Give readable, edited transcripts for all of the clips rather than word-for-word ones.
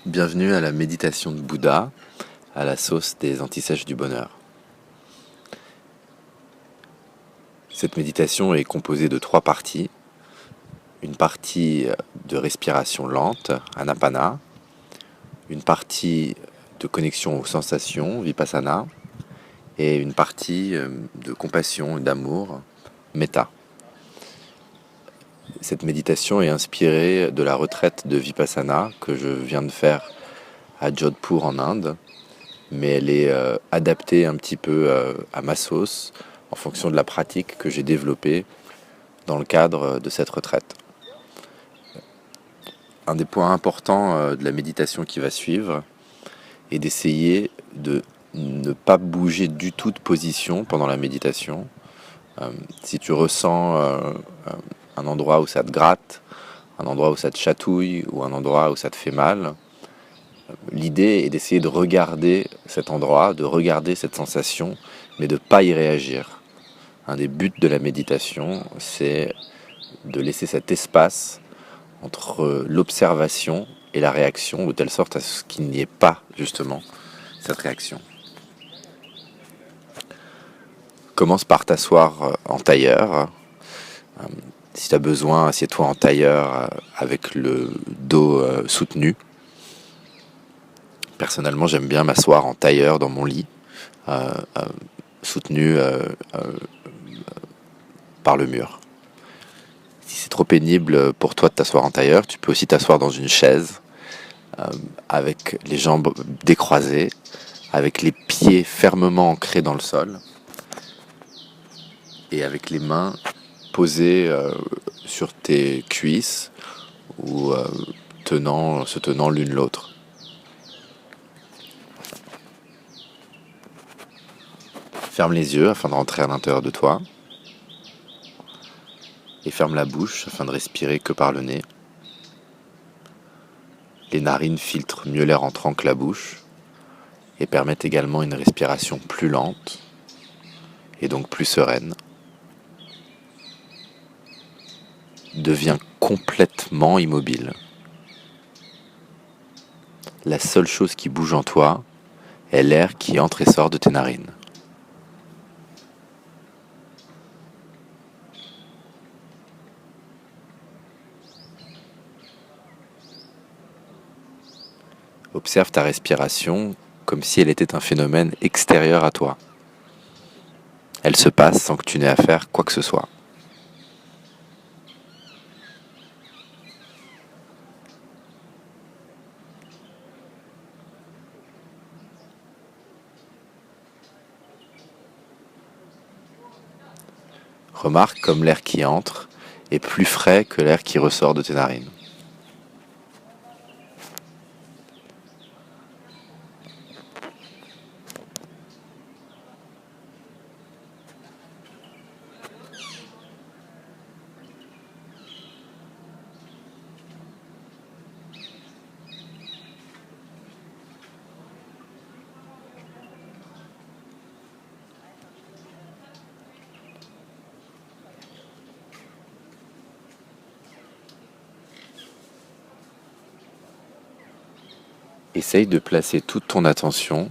Bienvenue à la méditation de Bouddha, à la sauce des antisèches du bonheur. Cette méditation est composée de 3 parties. Une partie de respiration lente, Anapana, une partie de connexion aux sensations, Vipassana, et une partie de compassion et d'amour, Metta. Cette méditation est inspirée de la retraite de Vipassana que je viens de faire à Jodhpur en Inde, mais elle est adaptée un petit peu à ma sauce en fonction de la pratique que j'ai développée dans le cadre de cette retraite. Un des points importants de la méditation qui va suivre est d'essayer de ne pas bouger du tout de position pendant la méditation. Si tu ressens un endroit où ça te gratte, un endroit où ça te chatouille ou un endroit où ça te fait mal, l'idée est d'essayer de regarder cet endroit, de regarder cette sensation, mais de ne pas y réagir. Un des buts de la méditation, c'est de laisser cet espace entre l'observation et la réaction, de telle sorte à ce qu'il n'y ait pas, justement, cette réaction. Commence par t'asseoir en tailleur. Si tu as besoin, assieds-toi en tailleur avec le dos soutenu. Personnellement, j'aime bien m'asseoir en tailleur dans mon lit, soutenu par le mur. Si c'est trop pénible pour toi de t'asseoir en tailleur, tu peux aussi t'asseoir dans une chaise avec les jambes décroisées, avec les pieds fermement ancrés dans le sol et avec les mains posées sur tes cuisses ou se tenant l'une l'autre. Ferme les yeux afin de rentrer à l'intérieur de toi et ferme la bouche afin de respirer que par le nez. Les narines filtrent mieux l'air entrant que la bouche et permettent également une respiration plus lente et donc plus sereine. Deviens complètement immobile. La seule chose qui bouge en toi est l'air qui entre et sort de tes narines. Observe ta respiration comme si elle était un phénomène extérieur à toi. Elle se passe sans que tu n'aies à faire quoi que ce soit. Remarque comme l'air qui entre est plus frais que l'air qui ressort de tes narines. Essaye de placer toute ton attention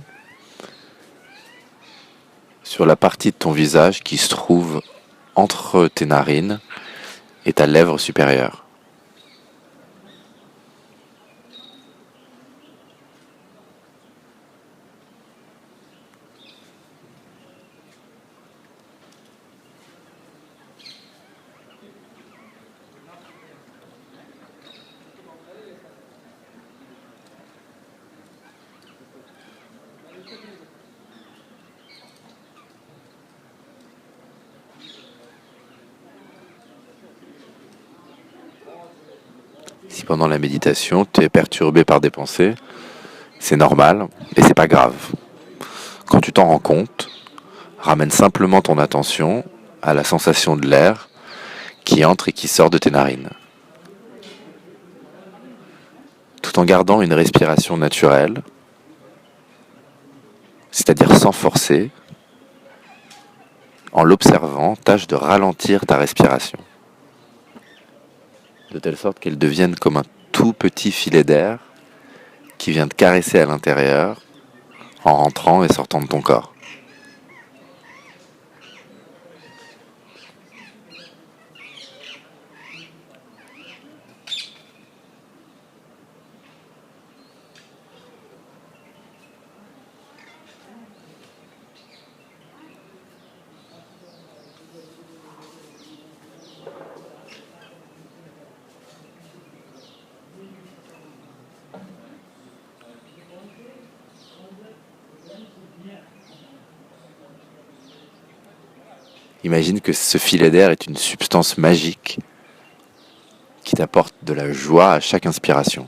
sur la partie de ton visage qui se trouve entre tes narines et ta lèvre supérieure. Si pendant la méditation tu es perturbé par des pensées, c'est normal et c'est pas grave. Quand tu t'en rends compte, ramène simplement ton attention à la sensation de l'air qui entre et qui sort de tes narines. Tout en gardant une respiration naturelle, c'est-à-dire sans forcer, en l'observant, tâche de ralentir ta respiration, de telle sorte qu'elle devienne comme un tout petit filet d'air qui vient te caresser à l'intérieur en rentrant et sortant de ton corps. Imagine que ce filet d'air est une substance magique qui t'apporte de la joie à chaque inspiration.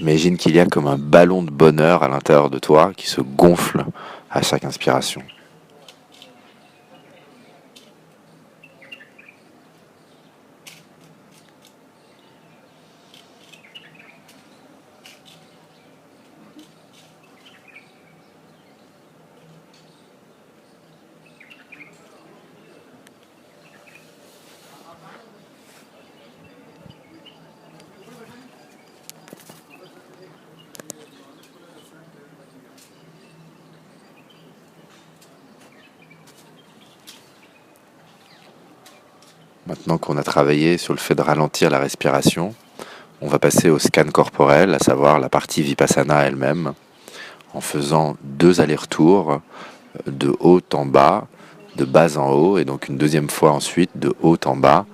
Imagine qu'il y a comme un ballon de bonheur à l'intérieur de toi qui se gonfle à chaque inspiration. Maintenant qu'on a travaillé sur le fait de ralentir la respiration, on va passer au scan corporel, à savoir la partie Vipassana elle-même, en faisant 2 allers-retours de haut en bas, de bas en haut, et donc une deuxième fois ensuite de haut en bas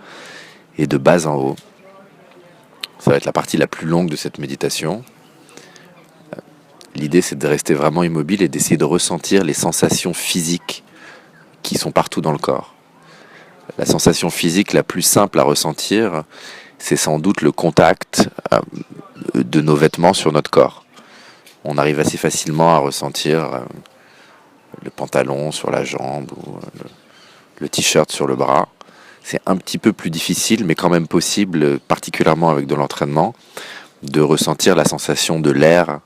et de bas en haut. Ça va être la partie la plus longue de cette méditation. L'idée, c'est de rester vraiment immobile et d'essayer de ressentir les sensations physiques qui sont partout dans le corps. La sensation physique la plus simple à ressentir, c'est sans doute le contact de nos vêtements sur notre corps. On arrive assez facilement à ressentir le pantalon sur la jambe ou le t-shirt sur le bras. C'est un petit peu plus difficile, mais quand même possible, particulièrement avec de l'entraînement, de ressentir la sensation de l'air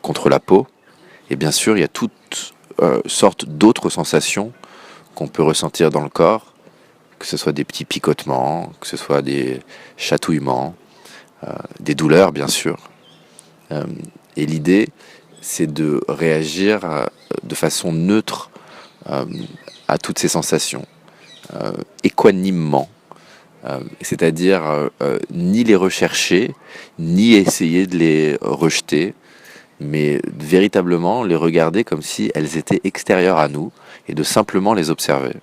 contre la peau. Et bien sûr, il y a toutes sortes d'autres sensations qu'on peut ressentir dans le corps, que ce soit des petits picotements, que ce soit des chatouillements, des douleurs bien sûr. Et l'idée, c'est de réagir de façon neutre à toutes ces sensations, équanimement. C'est-à-dire ni les rechercher, ni essayer de les rejeter, mais véritablement les regarder comme si elles étaient extérieures à nous et de simplement les observer.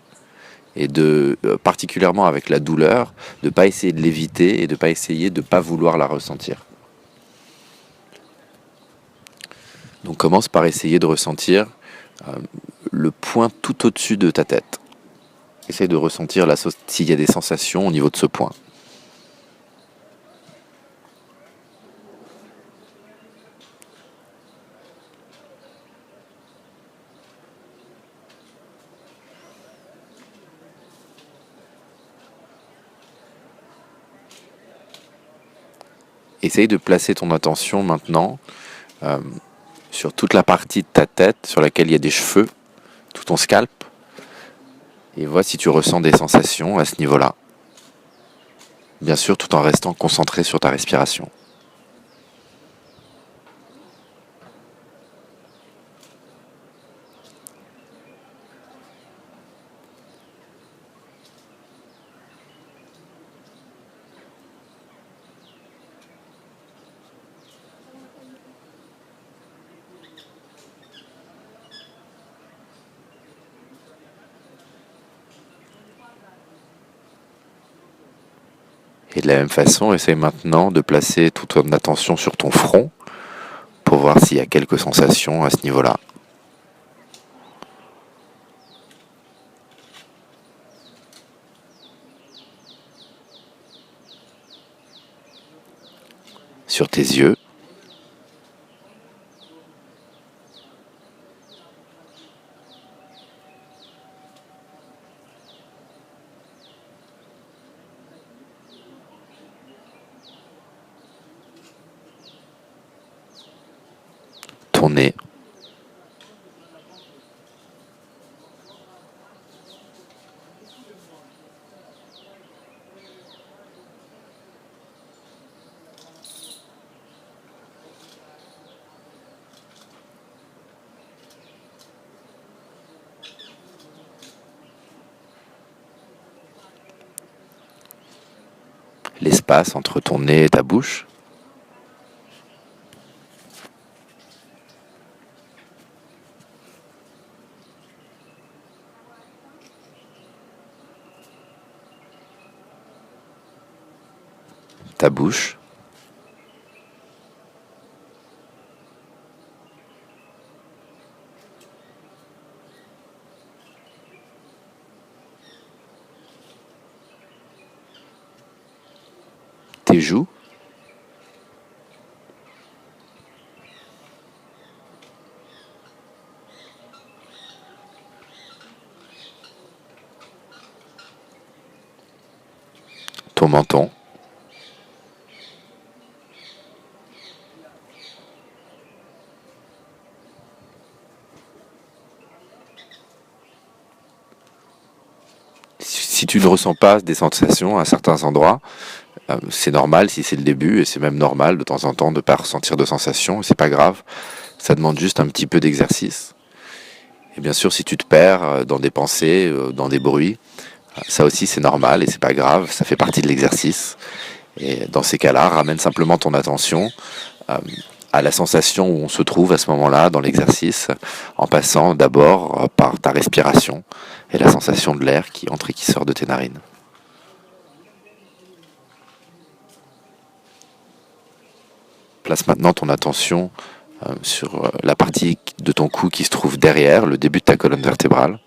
Et de, particulièrement avec la douleur, de ne pas essayer de l'éviter et de ne pas essayer de ne pas vouloir la ressentir. Donc commence par essayer de ressentir le point tout au-dessus de ta tête. Essaye de ressentir s'il y a des sensations au niveau de ce point. Essaye de placer ton attention maintenant sur toute la partie de ta tête sur laquelle il y a des cheveux, tout ton scalp, et vois si tu ressens des sensations à ce niveau-là. Bien sûr, tout en restant concentré sur ta respiration. Et de la même façon, essaye maintenant de placer toute ton attention sur ton front pour voir s'il y a quelques sensations à ce niveau-là. sur tes yeux, ton nez, l'espace entre ton nez et ta bouche, ta bouche, tes joues, ton menton, si tu ne ressens pas des sensations à certains endroits, c'est normal si c'est le début, et c'est même normal de temps en temps de ne pas ressentir de sensations, c'est pas grave, ça demande juste un petit peu d'exercice. Et bien sûr, si tu te perds dans des pensées, dans des bruits, ça aussi c'est normal et c'est pas grave, ça fait partie de l'exercice. Et dans ces cas-là, ramène simplement ton attention euh, à la sensation où on se trouve à ce moment-là dans l'exercice, en passant d'abord par ta respiration et la sensation de l'air qui entre et qui sort de tes narines. Place maintenant ton attention sur la partie de ton cou qui se trouve derrière, le début de ta colonne vertébrale.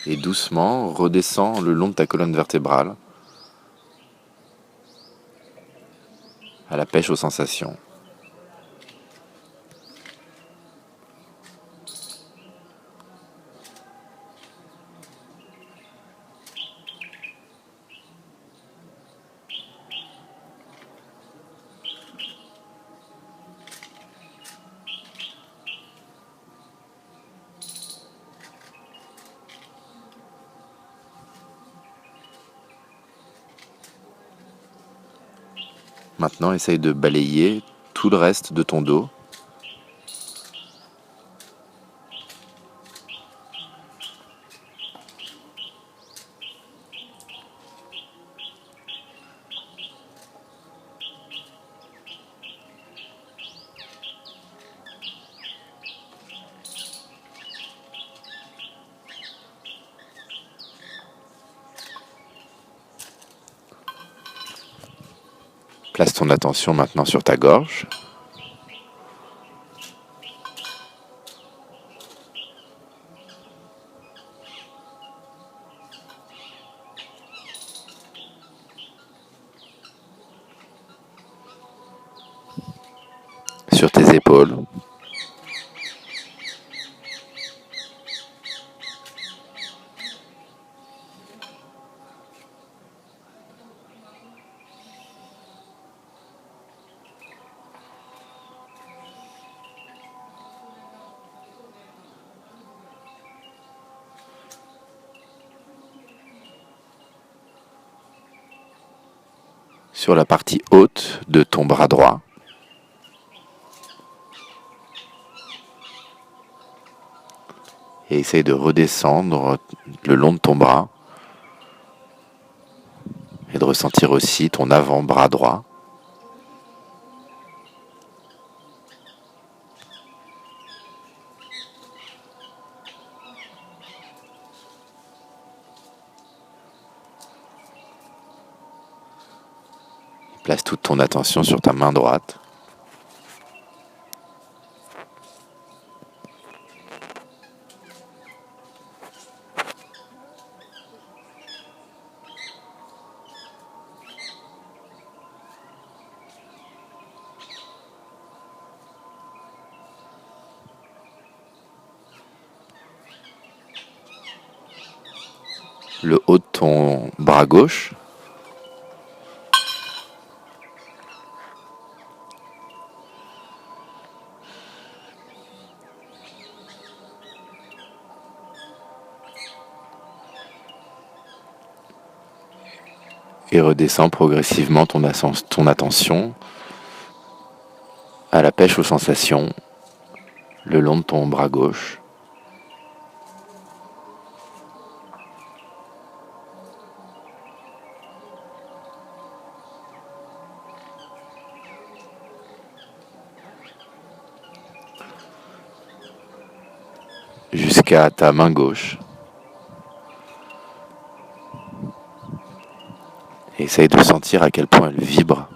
Et doucement, redescends le long de ta colonne vertébrale, à la pêche aux sensations. Maintenant, essaye de balayer tout le reste de ton dos. Place ton attention maintenant sur ta gorge. Sur tes épaules. Sur la partie haute de ton bras droit. Et essaye de redescendre le long de ton bras. Et de ressentir aussi ton avant-bras droit. Place toute ton attention sur ta main droite. Le haut de ton bras gauche. Et redescends progressivement ton attention à la pêche aux sensations le long de ton bras gauche. Jusqu'à ta main gauche. Et essaye de sentir à quel point elle vibre.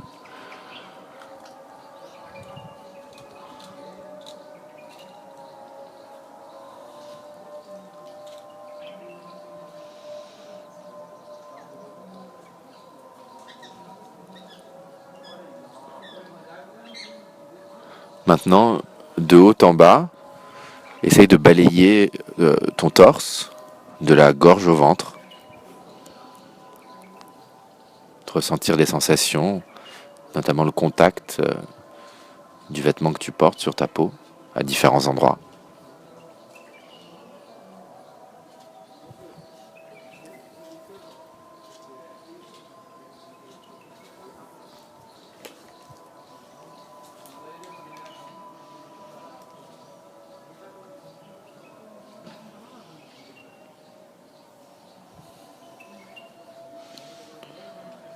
Maintenant, de haut en bas, essaye de balayer ton torse, de la gorge au ventre. De ressentir les sensations, notamment le contact du vêtement que tu portes sur ta peau à différents endroits.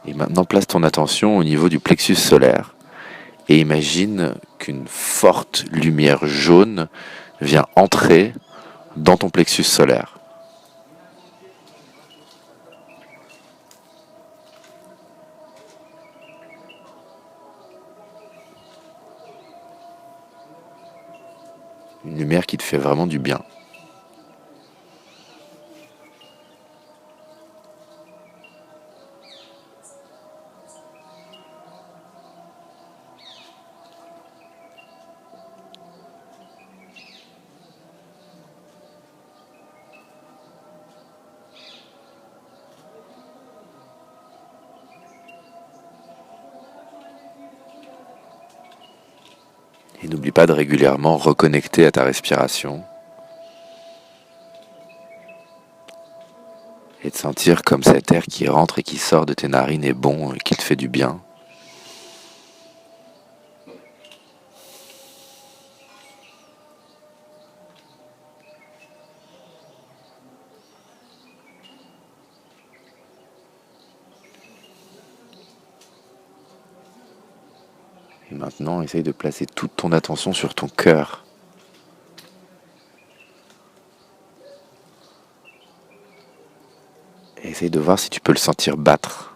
Et maintenant, place ton attention au niveau du plexus solaire et imagine qu'une forte lumière jaune vient entrer dans ton plexus solaire. Une lumière qui te fait vraiment du bien. Et n'oublie pas de régulièrement reconnecter à ta respiration et de sentir comme cet air qui rentre et qui sort de tes narines est bon et qu'il te fait du bien. Et maintenant, essaye de placer toute ton attention sur ton cœur. Et essaye de voir si tu peux le sentir battre.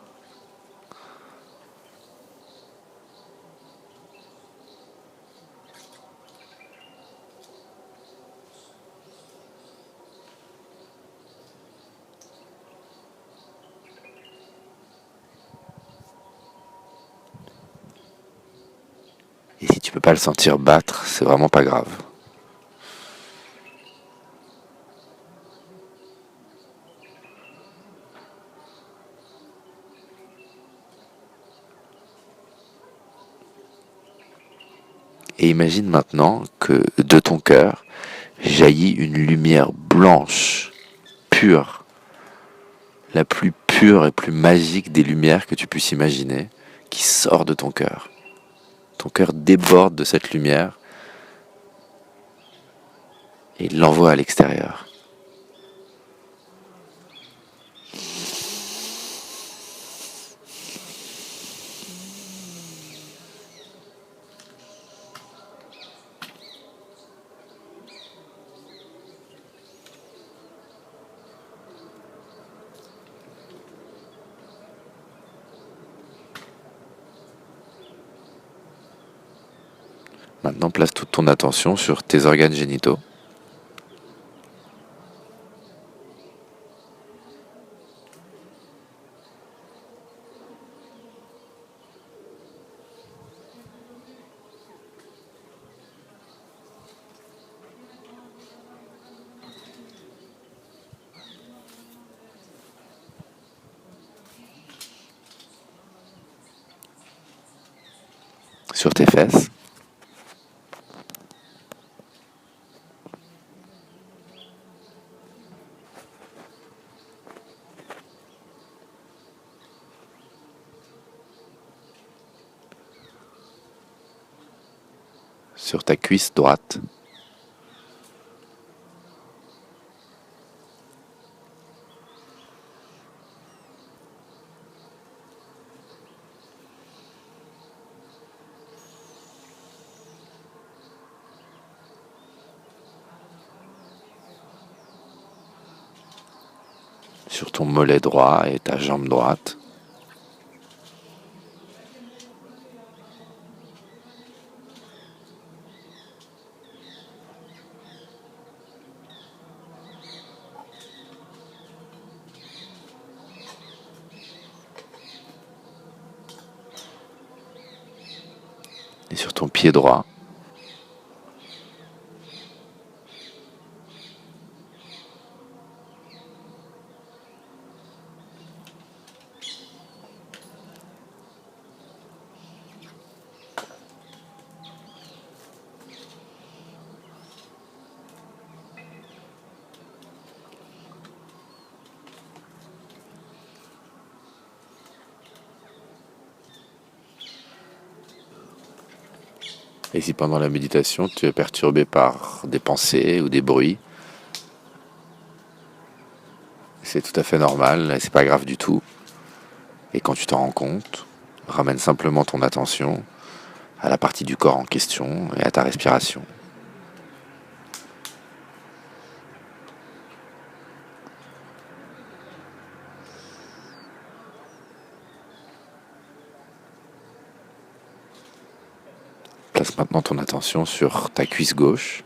Et si tu peux pas le sentir battre, c'est vraiment pas grave. Et imagine maintenant que de ton cœur jaillit une lumière blanche, pure, la plus pure et plus magique des lumières que tu puisses imaginer, qui sort de ton cœur. Ton cœur déborde de cette lumière et il l'envoie à l'extérieur. Maintenant, place toute ton attention sur tes organes génitaux. Sur tes fesses. Sur ta cuisse droite. Sur ton mollet droit et ta jambe droite. Et sur ton pied droit. Et si pendant la méditation, tu es perturbé par des pensées ou des bruits, c'est tout à fait normal et c'est pas grave du tout. Et quand tu t'en rends compte, ramène simplement ton attention à la partie du corps en question et à ta respiration. Place maintenant ton attention sur ta cuisse gauche.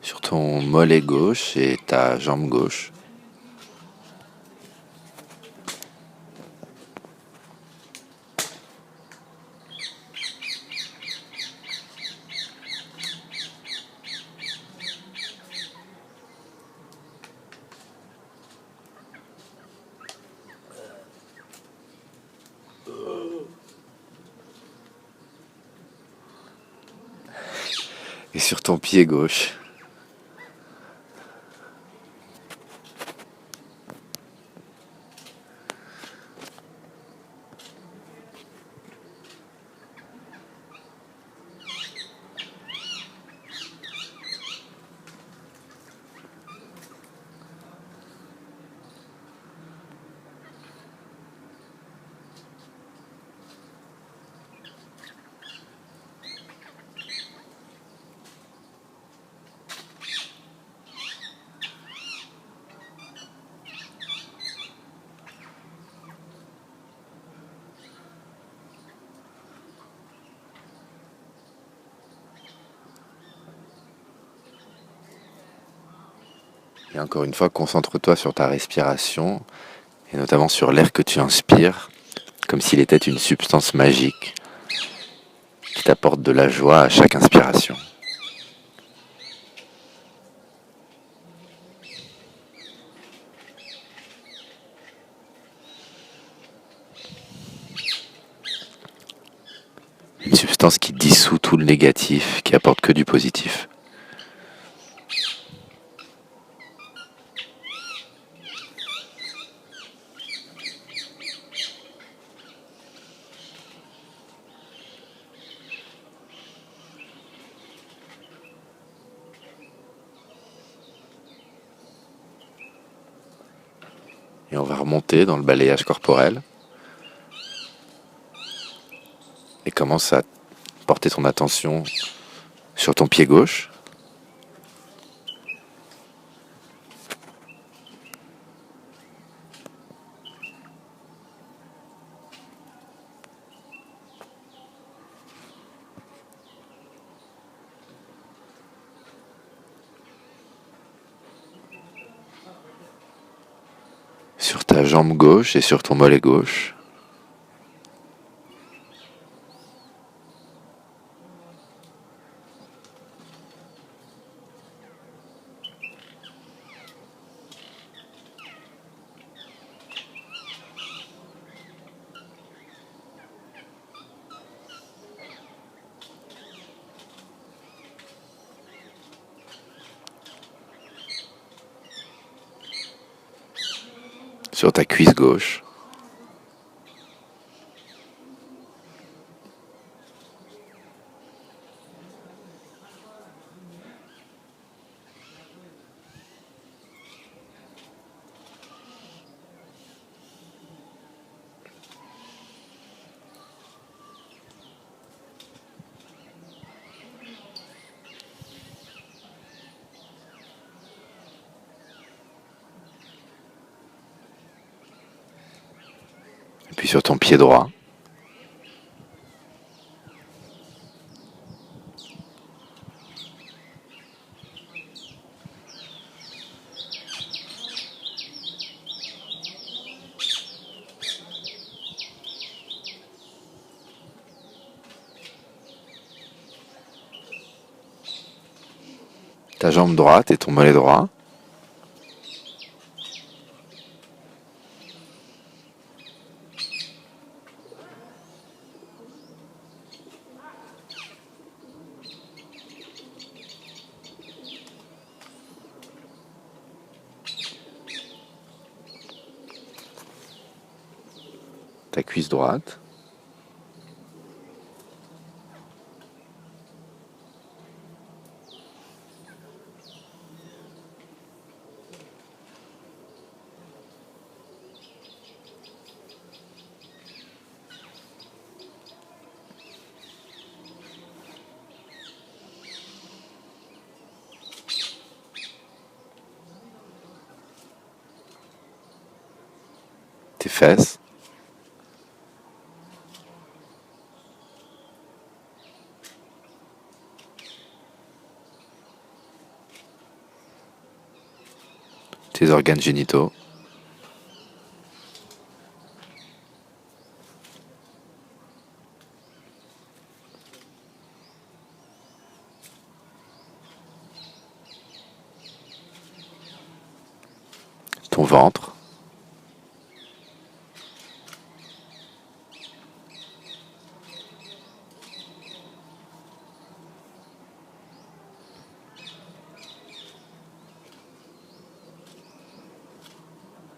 Sur ton mollet gauche et ta jambe gauche. Et sur ton pied gauche. Et encore une fois, concentre-toi sur ta respiration, et notamment sur l'air que tu inspires, comme s'il était une substance magique qui t'apporte de la joie à chaque inspiration. Une substance qui dissout tout le négatif, qui apporte que du positif. Et on va remonter dans le balayage corporel. Et commence à porter ton attention sur ton pied gauche. Sur ta jambe gauche et sur ton mollet gauche. Sur ta cuisse gauche. Et puis sur ton pied droit. Ta jambe droite et ton mollet droit. Ta cuisse droite. Tes fesses. Tes organes génitaux. Ton ventre.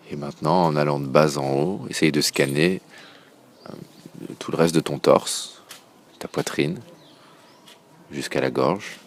Et maintenant, en allant de bas en haut, essaye de scanner tout le reste de ton torse, ta poitrine, jusqu'à la gorge.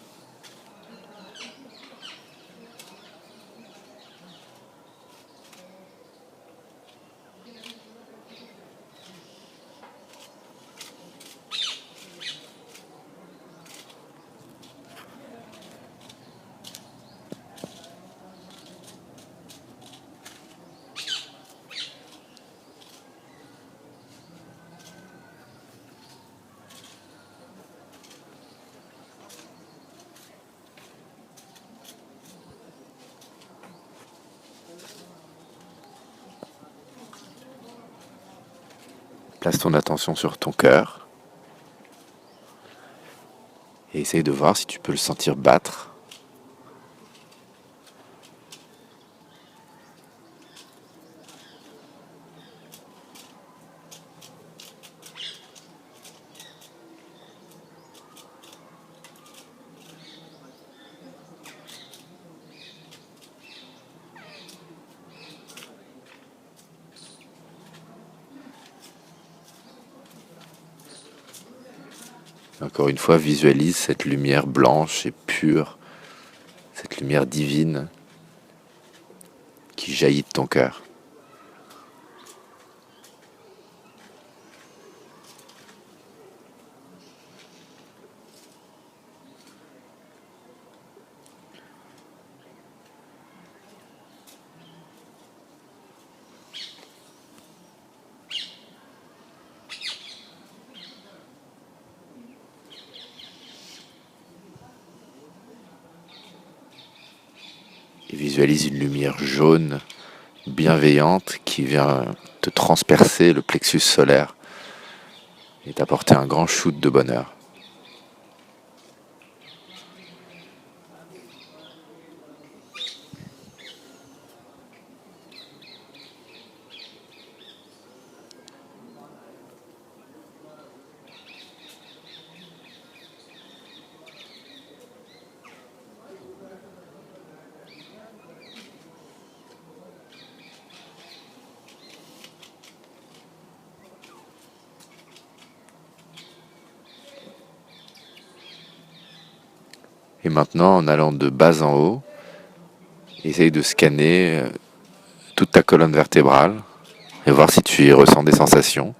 Place ton attention sur ton cœur et essaye de voir si tu peux le sentir battre. Encore une fois, visualise cette lumière blanche et pure, cette lumière divine qui jaillit de ton cœur. et visualise une lumière jaune bienveillante qui vient te transpercer le plexus solaire et t'apporter un grand shoot de bonheur. Et maintenant, en allant de bas en haut, essaye de scanner toute ta colonne vertébrale et voir si tu y ressens des sensations.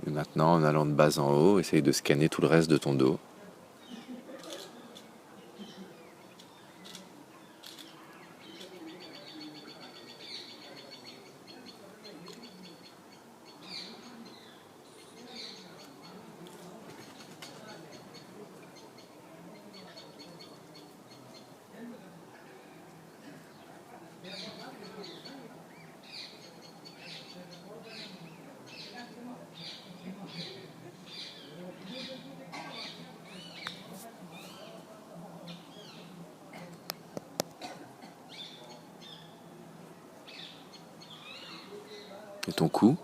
Et maintenant, en allant de bas en haut, essaye de scanner tout le reste de ton dos. Et ton cou.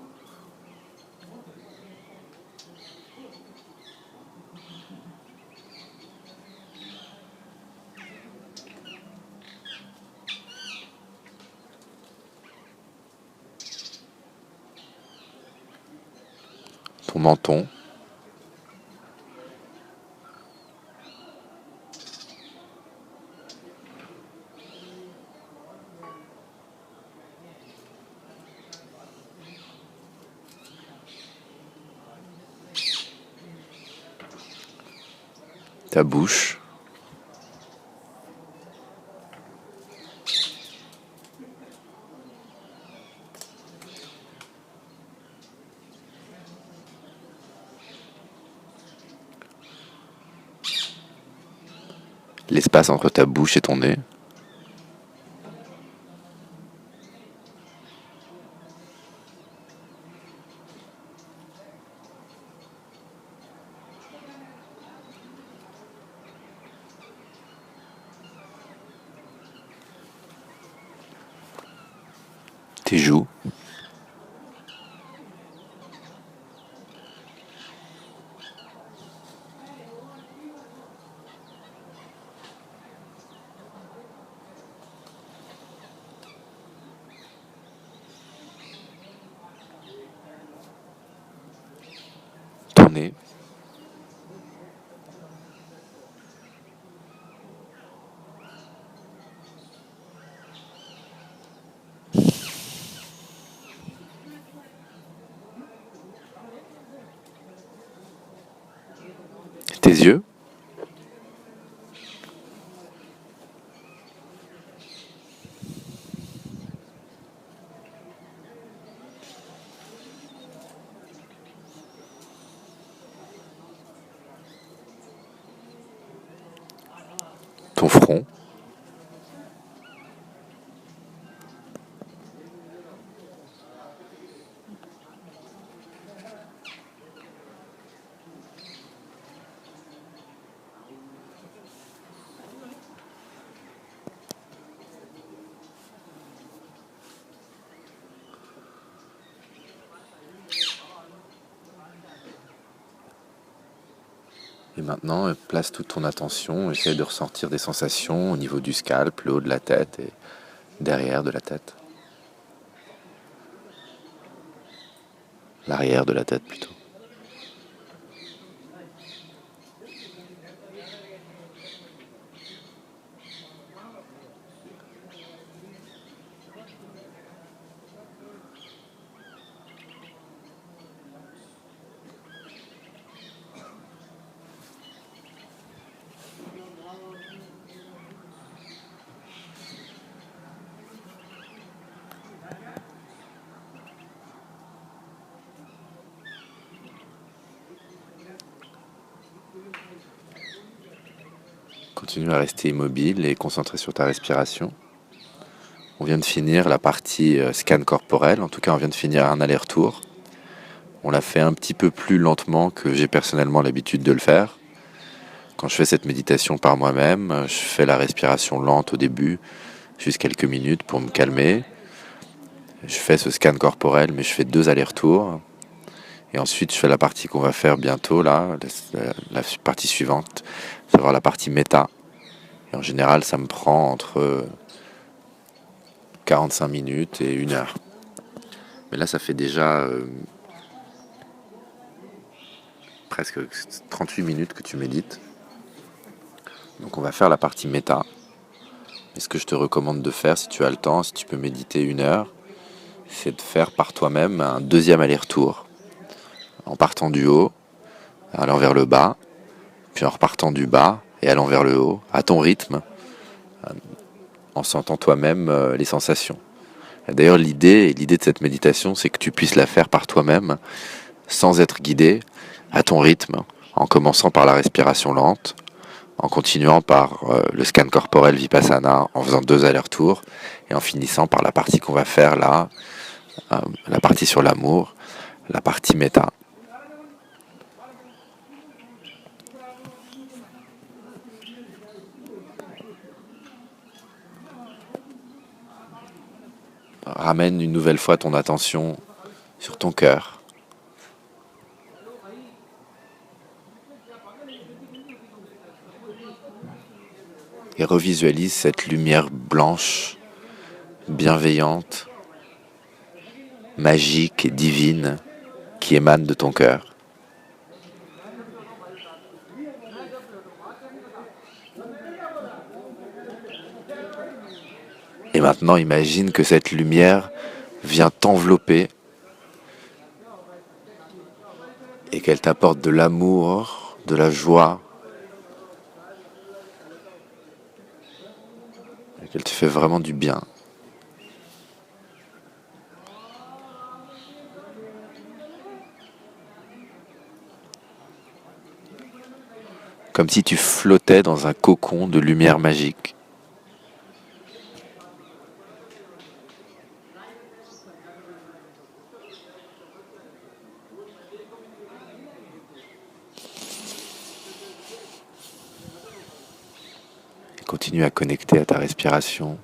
Ton menton. Ta bouche. L'espace entre ta bouche et ton nez. Tes joues. Ton nez. Tes yeux. Ton front. Et maintenant, place toute ton attention, essaye de ressentir des sensations au niveau du scalp, le haut de la tête et derrière de la tête. L'arrière de la tête plutôt. Continue à rester immobile et concentré sur ta respiration. On vient de finir la partie scan corporel, en tout cas on vient de finir un aller-retour. On l'a fait un petit peu plus lentement que j'ai personnellement l'habitude de le faire. Quand je fais cette méditation par moi-même, je fais la respiration lente au début, juste quelques minutes pour me calmer. Je fais ce scan corporel, mais je fais 2 allers-retours. Et ensuite, je fais la partie qu'on va faire bientôt, là, la partie suivante, savoir la partie méta. Et en général, ça me prend entre 45 minutes et 1 heure. Mais là, ça fait déjà presque 38 minutes que tu médites. Donc on va faire la partie méta. Et ce que je te recommande de faire, si tu as le temps, si tu peux méditer 1 heure, c'est de faire par toi-même un deuxième aller-retour. En partant du haut, allant vers le bas, puis en repartant du bas et allant vers le haut, à ton rythme, en sentant toi-même les sensations. D'ailleurs, l'idée de cette méditation, c'est que tu puisses la faire par toi-même, sans être guidé, à ton rythme, en commençant par la respiration lente, en continuant par le scan corporel Vipassana, en faisant 2 allers-retours, et en finissant par la partie qu'on va faire là, la partie sur l'amour, la partie méta. Ramène une nouvelle fois ton attention sur ton cœur. Et revisualise cette lumière blanche, bienveillante, magique et divine qui émane de ton cœur. Et maintenant, imagine que cette lumière vient t'envelopper et qu'elle t'apporte de l'amour, de la joie, et qu'elle te fait vraiment du bien. Comme si tu flottais dans un cocon de lumière magique. Et continue à connecter à ta respiration.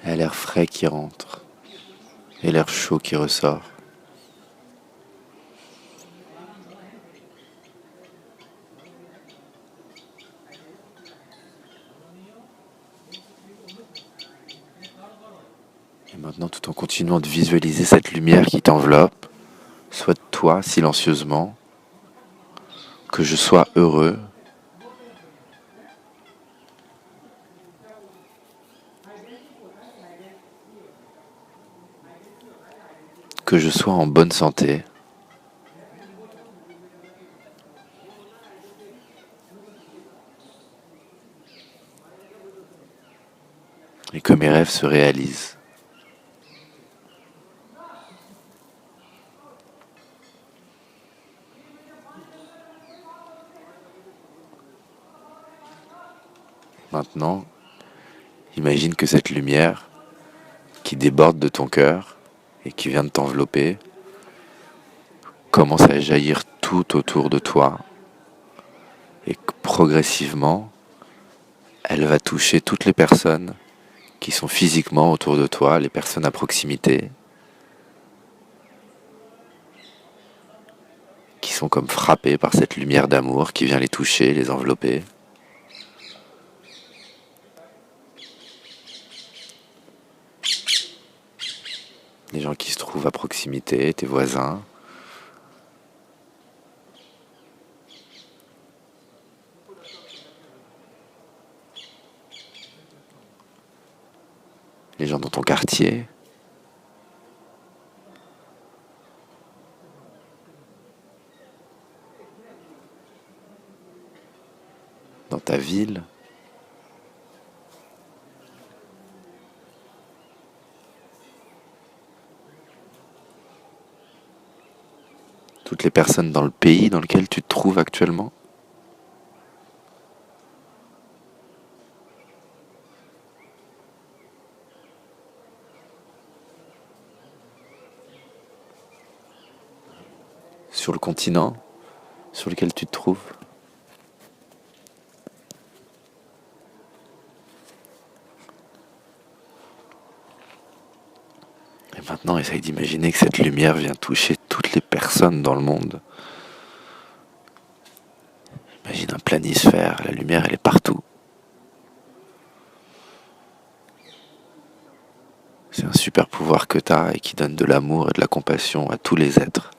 Et à l'air frais qui rentre et l'air chaud qui ressort. Et maintenant, tout en continuant de visualiser cette lumière qui t'enveloppe, souhaite-toi silencieusement que je sois heureux, que je sois en bonne santé, et que mes rêves se réalisent. Maintenant, imagine que cette lumière qui déborde de ton cœur et qui vient de t'envelopper commence à jaillir tout autour de toi et que progressivement, elle va toucher toutes les personnes qui sont physiquement autour de toi, les personnes à proximité, qui sont comme frappées par cette lumière d'amour qui vient les toucher, les envelopper. Les gens qui se trouvent à proximité, tes voisins. Les gens dans ton quartier. Dans ta ville. Toutes les personnes dans le pays dans lequel tu te trouves actuellement. Sur le continent sur lequel tu te trouves. Et maintenant, essaye d'imaginer que cette lumière vient toucher toutes les personnes dans le monde. Imagine un planisphère, la lumière elle est partout. C'est un super pouvoir que tu as et qui donne de l'amour et de la compassion à tous les êtres.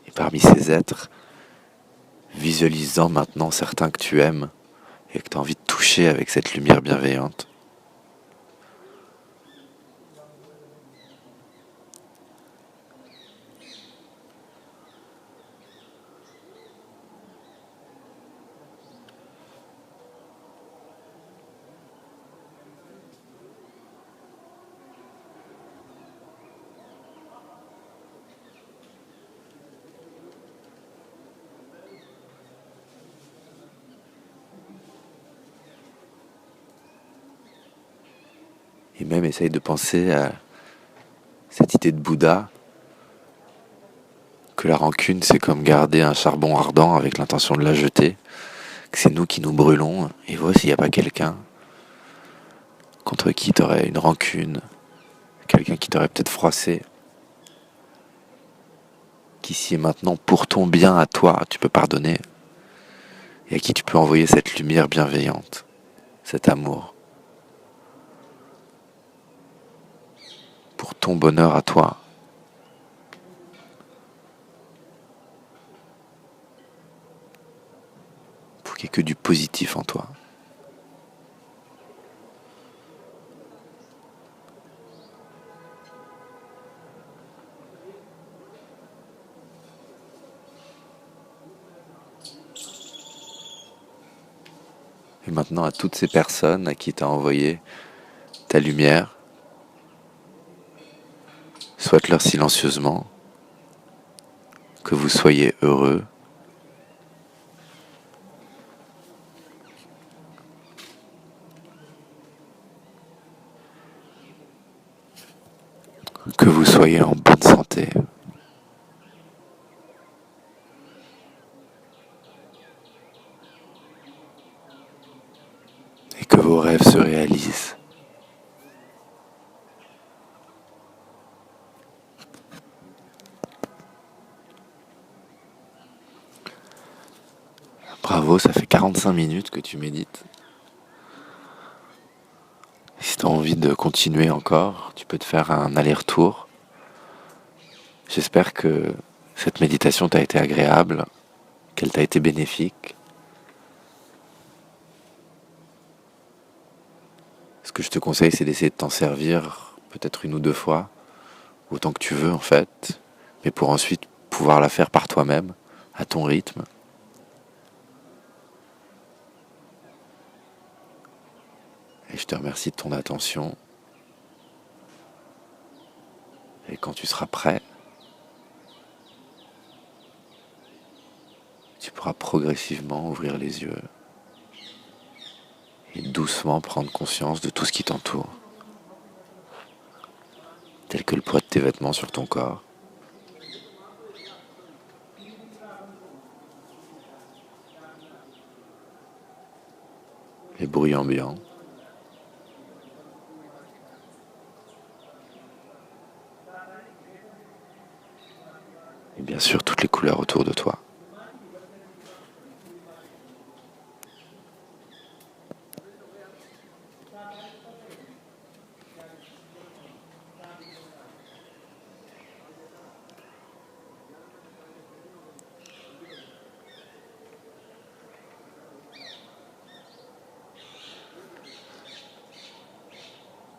Et parmi ces êtres, visualise-en maintenant certains que tu aimes et que tu as envie de toucher avec cette lumière bienveillante. Et même essaye de penser à cette idée de Bouddha, que la rancune c'est comme garder un charbon ardent avec l'intention de la jeter, que c'est nous qui nous brûlons, et vois s'il n'y a pas quelqu'un contre qui tu aurais une rancune, quelqu'un qui t'aurait peut-être froissé, qu'ici et maintenant, pour ton bien à toi, tu peux pardonner, et à qui tu peux envoyer cette lumière bienveillante, cet amour, pour ton bonheur à toi. Pour qu'il n'y ait que du positif en toi. Et maintenant à toutes ces personnes à qui tu as envoyé ta lumière, souhaite-leur silencieusement que vous soyez heureux, que vous soyez en bonne santé, et que vos rêves se réalisent. Bravo, ça fait 45 minutes que tu médites. Si tu as envie de continuer encore, tu peux te faire un aller-retour. J'espère que cette méditation t'a été agréable, qu'elle t'a été bénéfique. Ce que je te conseille, c'est d'essayer de t'en servir peut-être une ou deux fois, autant que tu veux en fait, mais pour ensuite pouvoir la faire par toi-même, à ton rythme. Et je te remercie de ton attention. Et quand tu seras prêt, tu pourras progressivement ouvrir les yeux et doucement prendre conscience de tout ce qui t'entoure, tel que le poids de tes vêtements sur ton corps, les bruits ambiants. Et bien sûr toutes les couleurs autour de toi.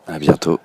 À bientôt.